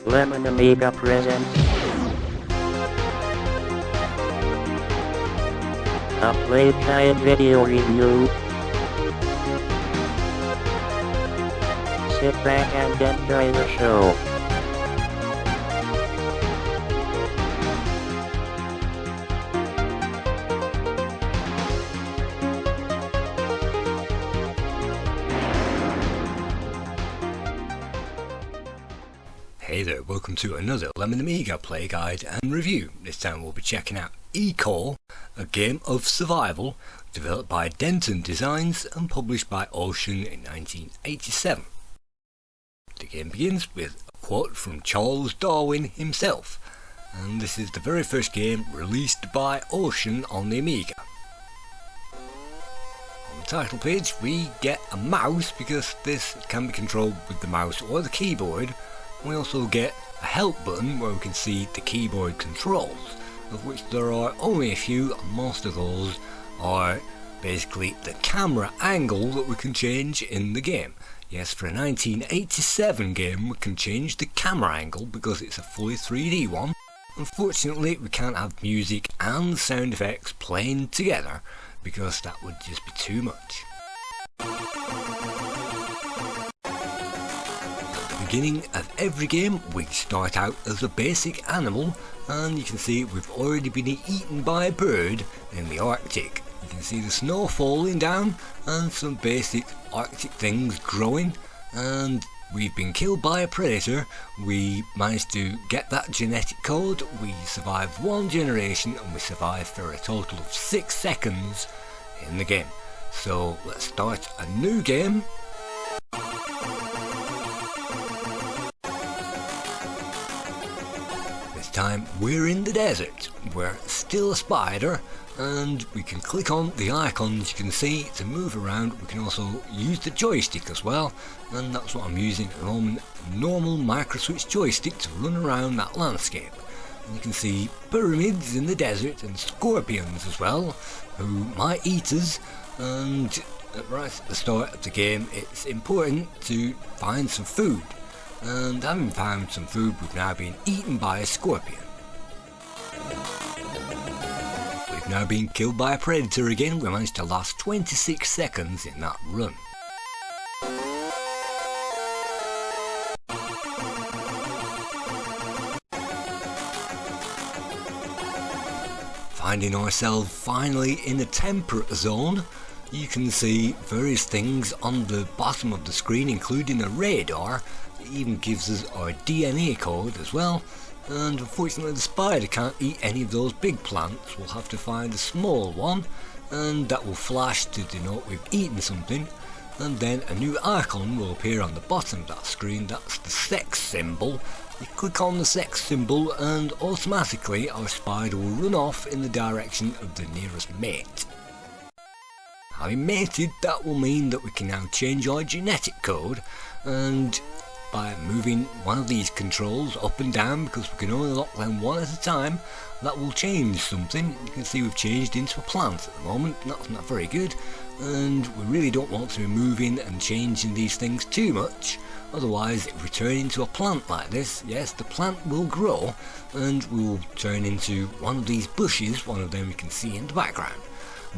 Lemon Amiga presents a Playguide video review. Sit back and enjoy the show. Hey there, welcome to another Lemon Amiga Play Guide and review. This time we'll be checking out E-Core, a game of survival developed by Denton Designs and published by Ocean in 1987. The game begins with a quote from Charles Darwin himself, and this is the very first game released by Ocean on the Amiga. On the title page we get a mouse because this can be controlled with the mouse or the keyboard. We also get a help button where we can see the keyboard controls, of which there are only a few, and most of those are basically the camera angle that we can change in the game. Yes, for a 1987 game we can change the camera angle because it's a fully 3D one. Unfortunately we can't have music and sound effects playing together because that would just be too much. Beginning of every game we start out as a basic animal, and you can see we've already been eaten by a bird in the Arctic. You can see the snow falling down and some basic Arctic things growing, and we've been killed by a predator. We managed to get that genetic code, we survived one generation, and we survived for a total of 6 seconds in the game. So let's start a new game. Time we're in the desert. We're still a spider, and we can click on the icons you can see to move around. We can also use the joystick as well, and that's what I'm using at the moment, normal micro switch joystick to run around that landscape. And you can see pyramids in the desert and scorpions as well, who might eat us. And right at the start of the game it's important to find some food. And having found some food, we've now been eaten by a scorpion. We've now been killed by a predator again. We managed to last 26 seconds in that run. Finding ourselves finally in the temperate zone. You can see various things on the bottom of the screen, including a radar. It even gives us our DNA code as well, and unfortunately the spider can't eat any of those big plants. We'll have to find a small one, and that will flash to denote we've eaten something, and then a new icon will appear on the bottom of that screen. That's the sex symbol. You click on the sex symbol and automatically our spider will run off in the direction of the nearest mate. Having mated, that will mean that we can now change our genetic code, and by moving one of these controls up and down, because we can only lock them one at a time, that will change something. You can see we've changed into a plant at the moment, and that's not very good, and we really don't want to be moving and changing these things too much, otherwise if we turn into a plant like this, yes, the plant will grow and we will turn into one of these bushes, one of them you can see in the background.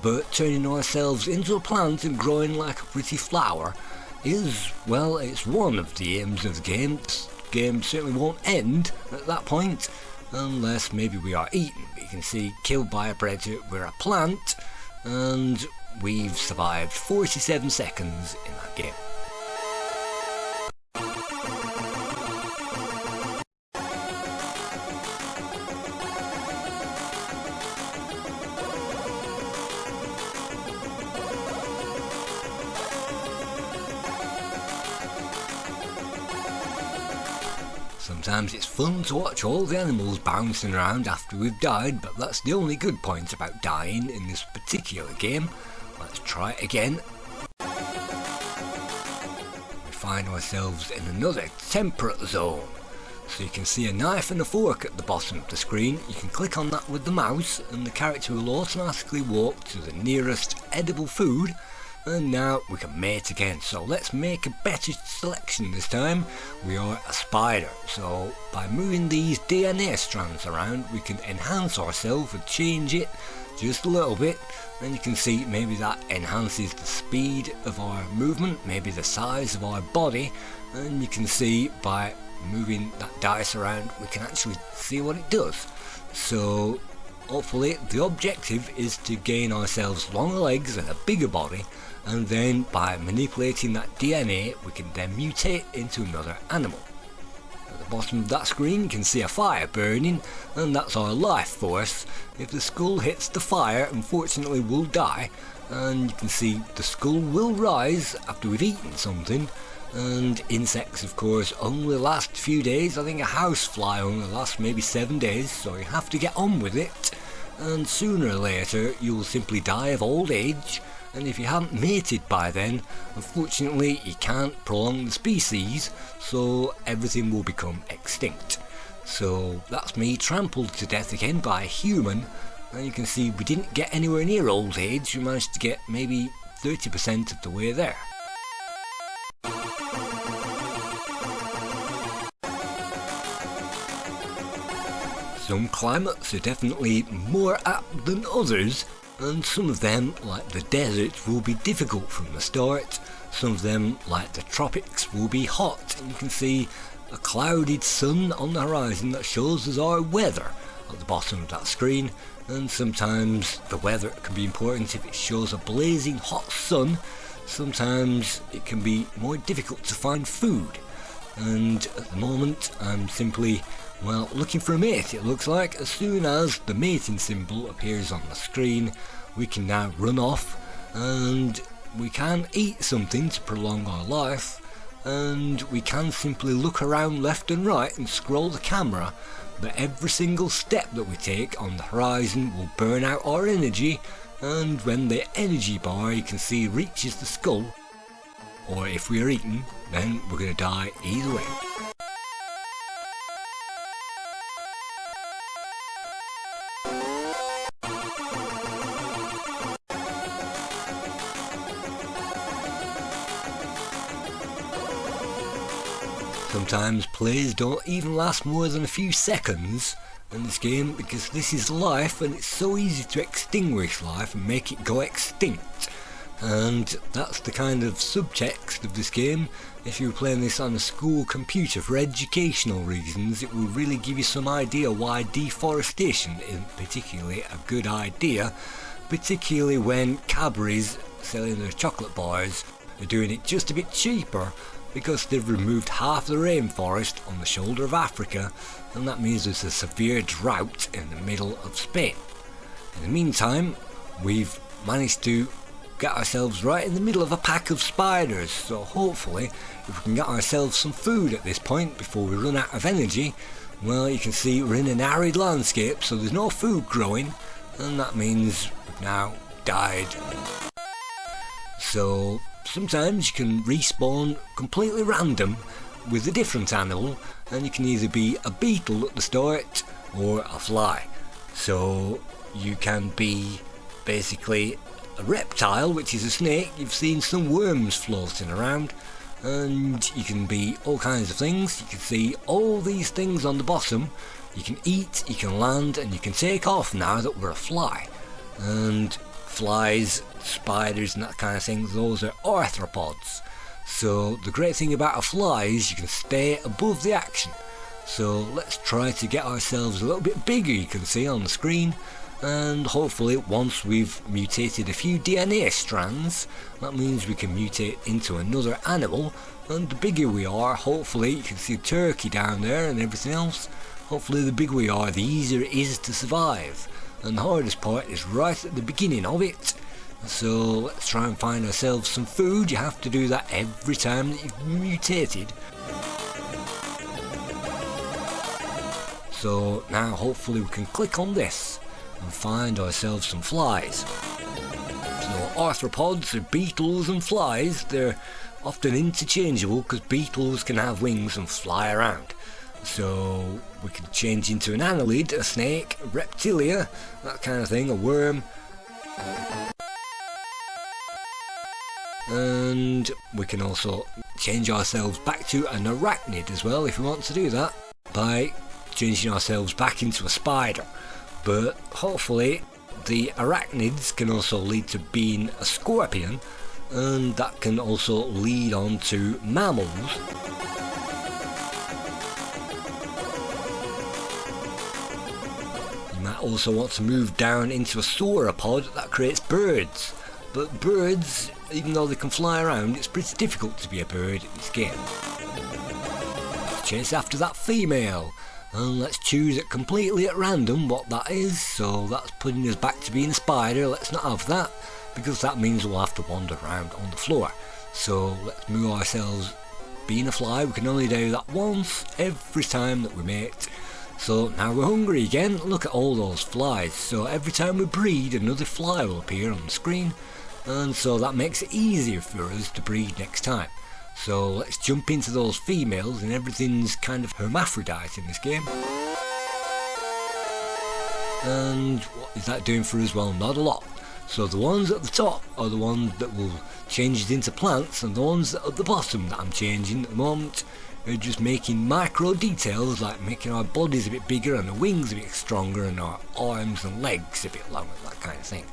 But turning ourselves into a plant and growing like a pretty flower is, well, it's one of the aims of the game. This game certainly won't end at that point, unless maybe we are eaten. But you can see, killed by a predator, we're a plant, and we've survived 47 seconds in that game. Sometimes it's fun to watch all the animals bouncing around after we've died, but that's the only good point about dying in this particular game. Let's try it again. We find ourselves in another temperate zone. So you can see a knife and a fork at the bottom of the screen. You can click on that with the mouse and the character will automatically walk to the nearest edible food. and now we can mate again. So let's make a better selection this time. We are a spider, so by moving these DNA strands around we can enhance ourselves and change it just a little bit, and you can see maybe that enhances the speed of our movement, maybe the size of our body, and you can see by moving that dice around we can actually see what it does. So hopefully the objective is to gain ourselves longer legs and a bigger body, and then by manipulating that DNA we can then mutate into another animal. At the bottom of that screen you can see a fire burning, and that's our life force. If the skull hits the fire, unfortunately we'll die, and you can see the skull will rise after we've eaten something. And insects of course only last a few days. I think a housefly only lasts maybe 7 days, so you have to get on with it, and sooner or later you will simply die of old age, and if you haven't mated by then, unfortunately you can't prolong the species, so everything will become extinct. So that's me trampled to death again by a human, and you can see we didn't get anywhere near old age, we managed to get maybe 30% of the way there. Some climates are definitely more apt than others, and some of them, like the deserts, will be difficult from the start. Some of them, like the tropics, will be hot, and you can see a clouded sun on the horizon that shows us our weather at the bottom of that screen. And sometimes the weather can be important if it shows a blazing hot sun. Sometimes it can be more difficult to find food, and at the moment I'm simply, well, looking for a mate. It looks like as soon as the mating symbol appears on the screen we can now run off, and we can eat something to prolong our life, and we can simply look around left and right and scroll the camera, but every single step that we take on the horizon will burn out our energy, and when the energy bar you can see reaches the skull, or if we are eaten, then we're going to die either way. Sometimes plays don't even last more than a few seconds in this game, because this is life and it's so easy to extinguish life and make it go extinct. And that's the kind of subtext of this game. If you were playing this on a school computer for educational reasons, it will really give you some idea why deforestation isn't particularly a good idea, particularly when Cadbury's selling their chocolate bars are doing it just a bit cheaper, because they've removed half the rainforest on the shoulder of Africa, and that means there's a severe drought in the middle of Spain. In the meantime, we've managed to get ourselves right in the middle of a pack of spiders, so hopefully if we can get ourselves some food at this point before we run out of energy. Well, you can see we're in an arid landscape, so there's no food growing, and that means we've now died. So sometimes you can respawn completely random with a different animal, and you can either be a beetle at the start or a fly. So you can be basically a reptile, which is a snake. You've seen some worms floating around, and you can be all kinds of things. You can see all these things on the bottom. You can eat, you can land, and you can take off now that we're a fly. And flies, spiders and that kind of thing, those are arthropods. So the great thing about a fly is you can stay above the action. So let's try to get ourselves a little bit bigger, you can see on the screen, and hopefully once we've mutated a few DNA strands, that means we can mutate into another animal, and the bigger we are, hopefully, you can see a turkey down there and everything else, hopefully the bigger we are the easier it is to survive, and the hardest part is right at the beginning of it. So let's try and find ourselves some food. You have to do that every time that you've mutated. So now hopefully we can click on this and find ourselves some flies. So arthropods are beetles and flies. They're often interchangeable because beetles can have wings and fly around. So we can change into an annelid, a snake, a reptilia, that kind of thing, a worm. and we can also change ourselves back to an arachnid as well if we want to do that, by changing ourselves back into a spider. But hopefully the arachnids can also lead to being a scorpion, and that can also lead on to mammals. You might also want to move down into a sauropod that creates birds. But birds, even though they can fly around, it's pretty difficult to be a bird in this game. Let's chase after that female, and let's choose it completely at random what that is. So that's putting us back to being a spider. Let's not have that, because that means we'll have to wander around on the floor. So let's move ourselves being a fly. We can only do that once every time that we mate. So now we're hungry again. Look at all those flies. So every time we breed, another fly will appear on the screen, and so that makes it easier for us to breed next time. So let's jump into those females, and everything's kind of hermaphrodite in this game. And what is that doing for us? Well, not a lot. So the ones at the top are the ones that will change it into plants, and the ones at the bottom that I'm changing at the moment are just making micro details, like making our bodies a bit bigger and the wings a bit stronger and our arms and legs a bit longer, that kind of thing.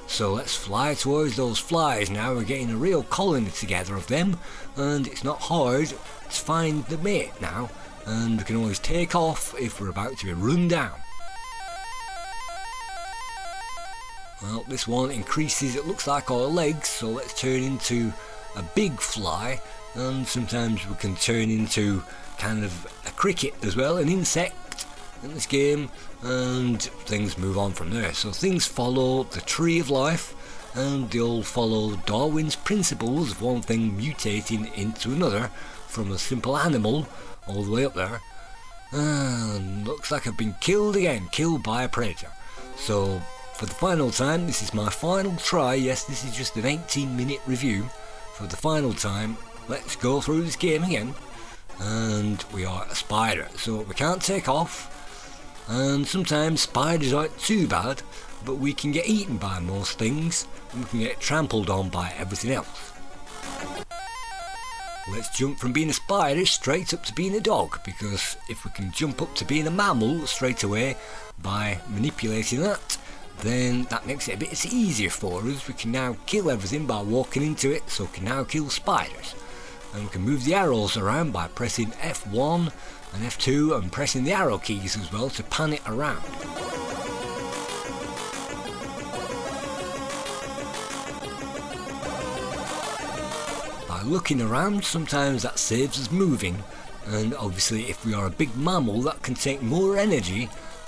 So let's fly towards those flies now. We're getting a real colony together of them, and it's not hard to find the mate now, and we can always take off if we're about to be run down. Well, this one increases, it looks like, our legs, so let's turn into a big fly, and sometimes we can turn into kind of a cricket as well, an insect in this game, and things move on from there. So things follow the tree of life, and they all follow Darwin's principles of one thing mutating into another, from a simple animal all the way up there. And looks like I've been killed again, killed by a predator. So for the final time, this is my final try. Yes, this is just an 18-minute review. For the final time, let's go through this game again. And we are a spider, so we can't take off. And sometimes spiders aren't too bad, but we can get eaten by most things, and we can get trampled on by everything else. Let's jump from being a spider straight up to being a dog, because if we can jump up to being a mammal straight away by manipulating that, then that makes it a bit easier for us. We can now kill everything by walking into it, so we can now kill spiders. And we can move the arrows around by pressing F1 and F2 and pressing the arrow keys as well to pan it around. By looking around, sometimes that saves us moving, and obviously if we are a big mammal, that can take more energy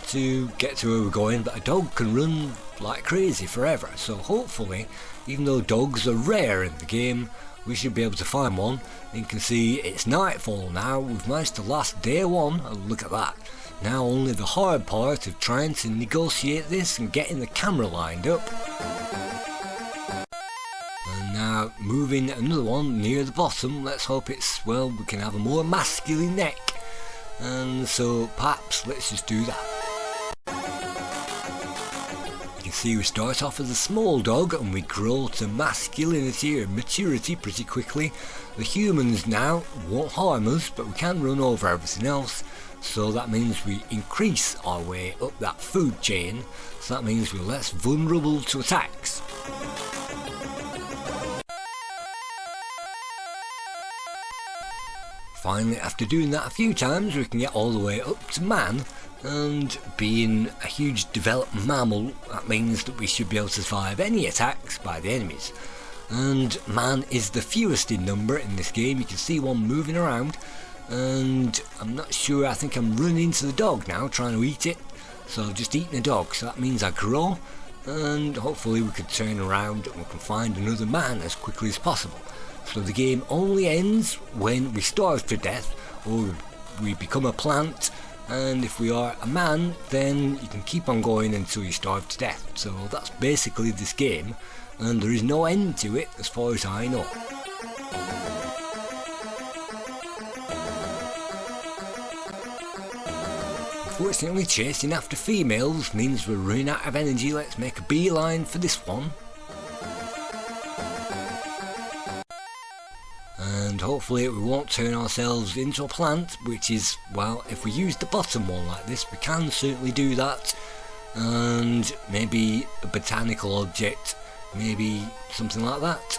to get to where we're going, but a dog can run like crazy forever. So hopefully, even though dogs are rare in the game, we should be able to find one. You can see it's nightfall now. We've managed to last day one, and look at that. Now only the hard part of trying to negotiate this and getting the camera lined up. And now moving another one near the bottom. Let's hope it's, well, we can have a more masculine neck, and so perhaps let's just do that. See, we start off as a small dog and we grow to masculinity or maturity pretty quickly. The humans now won't harm us, but we can run over everything else, so that means we increase our way up that food chain, so that means we're less vulnerable to attacks. Finally, after doing that a few times, we can get all the way up to man. And being a huge developed mammal, that means that we should be able to survive any attacks by the enemies. And man is the fewest in number in this game. You can see one moving around, and I'm not sure, I think I'm running into the dog now trying to eat it. So I've just eaten a dog, so that means I grow, and hopefully we can turn around and we can find another man as quickly as possible. So the game only ends when we starve to death or we become a plant. And if we are a man, then you can keep on going until you starve to death. So that's basically this game, and there is no end to it as far as I know. Unfortunately, chasing after females means we're running out of energy. Let's make a beeline for this one. hopefully we won't turn ourselves into a plant, which is, well, if we use the bottom one like this, we can certainly do that. And maybe a botanical object, maybe something like that.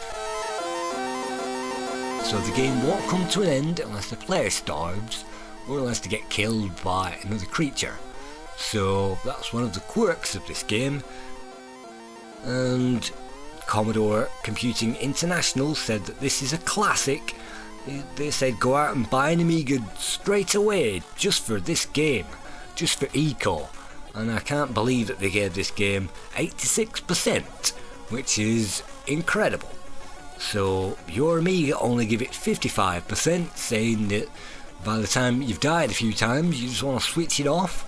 So the game won't come to an end unless the player starves, or unless they get killed by another creature. So that's one of the quirks of this game. And Commodore Computing International said that this is a classic. They said go out and buy an Amiga straight away just for this game, just for Eco. And I can't believe that they gave this game 86%, which is incredible. So your Amiga only give it 55%, saying that by the time you've died a few times you just want to switch it off.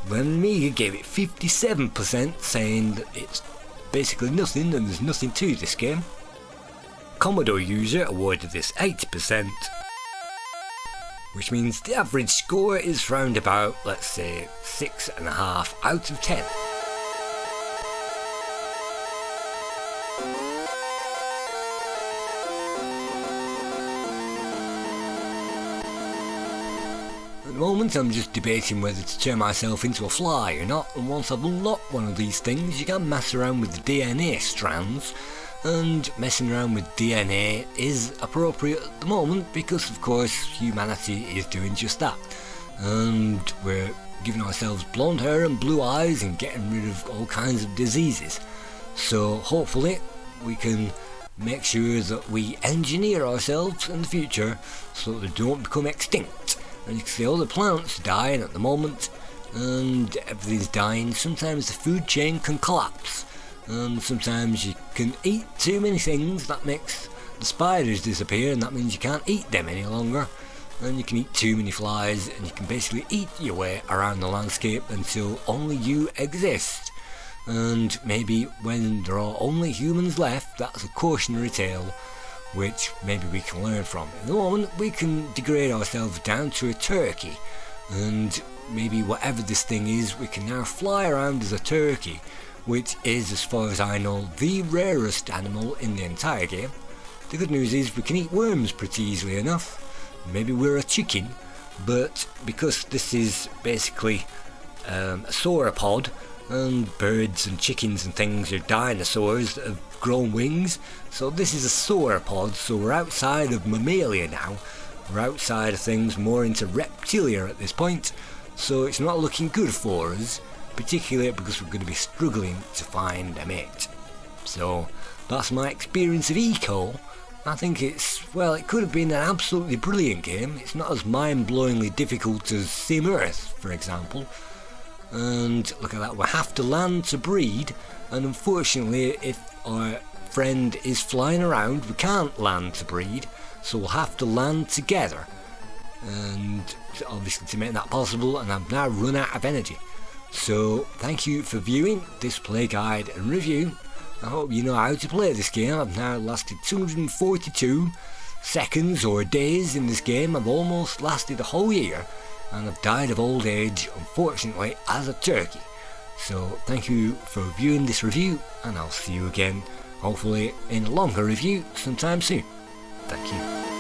Then Amiga gave it 57%, saying that it's basically nothing and there's nothing to this game. Commodore user awarded this 80%, which means the average score is round about, let's say, 6.5 out of 10. At the moment I'm just debating whether to turn myself into a fly or not, and once I've unlocked one of these things you can mess around with the DNA strands, and messing around with DNA is appropriate at the moment because of course humanity is doing just that, and we're giving ourselves blonde hair and blue eyes and getting rid of all kinds of diseases. So hopefully we can make sure that we engineer ourselves in the future so that they don't become extinct. And you can see all the plants dying at the moment, and everything's dying. Sometimes the food chain can collapse, and sometimes you can eat too many things. That makes the spiders disappear, and that means you can't eat them any longer. And you can eat too many flies, and you can basically eat your way around the landscape until only you exist. And maybe when there are only humans left, that's a cautionary tale which maybe we can learn from. At the moment we can degrade ourselves down to a turkey, and maybe whatever this thing is, we can now fly around as a turkey, which is, as far as I know, the rarest animal in the entire game. The good news is we can eat worms pretty easily enough. Maybe we're a chicken, but because this is basically a sauropod, and birds and chickens and things are dinosaurs that have grown wings, so this is a sauropod, so we're outside of mammalia now. We're outside of things, more into reptilia at this point, so it's not looking good for us, particularly because we're going to be struggling to find a mate. So that's my experience of Eco. I think it's, well, it could have been an absolutely brilliant game. It's not as mind-blowingly difficult as Sim Earth, for example. And look at that, we have to land to breed, and unfortunately if our friend is flying around we can't land to breed, so we'll have to land together. And obviously to make that possible, and I've now run out of energy. So thank you for viewing this play guide and review. I hope you know how to play this game. I've now lasted 242 seconds or days in this game. I've almost lasted a whole year, and I've died of old age, unfortunately, as a turkey. So thank you for viewing this review, and I'll see you again, hopefully in a longer review sometime soon. Thank you.